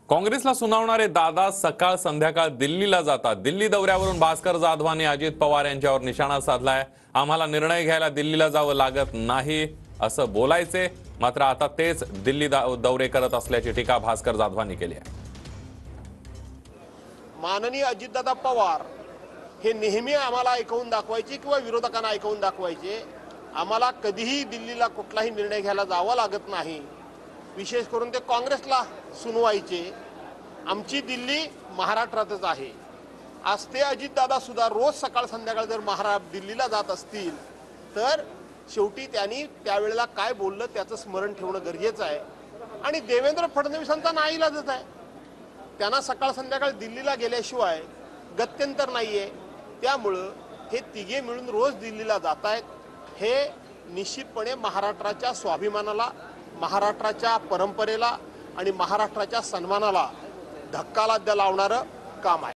काँग्रेसला सुनावणारे दादा सकाळ संध्याकाळ दिल्लीला जातात। दिल्ली दौऱ्यावरून भास्कर जाधवांनी अजित पवार यांच्यावर निशाणा साधलाय। आम्हाला निर्णय घ्यायला दिल्लीला जावं लागत नाही असं बोलायचे, मात्र आता तेच दिल्ली दौरे करत असल्याची टीका भास्कर जाधवांनी केली आहे। माननीय अजितदादा पवार हे नेहमी आम्हाला ऐकवून दाखवायचे किंवा विरोधकांना ऐकवून दाखवायचे, आम्हाला कधीही दिल्लीला कुठलाही निर्णय घ्यायला जावं लागत नाही। विशेष करून ते काँग्रेसला सुनवायचे। आमची दिल्ली महाराष्ट्रातच आहे। आज ते अजितदादा सुद्धा रोज सकाळ संध्याकाळ जर दिल्लीला जात असतील तर शेवटी त्यांनी त्यावेळेला काय बोललं त्याचं स्मरण ठेवणं गरजेचं आहे। आणि देवेंद्र फडणवीसांचा नाईलाजच आहे, त्यांना सकाळ संध्याकाळ दिल्लीला गेल्याशिवाय गत्यंतर नाहीये। त्यामुळं हे तिघे मिळून रोज दिल्लीला जात आहेत। हे निश्चितपणे महाराष्ट्राच्या स्वाभिमानाला, महाराष्ट्राच्या परंपरेला आणि महाराष्ट्राच्या सन्मानाला धक्का लावणारं काम आहे।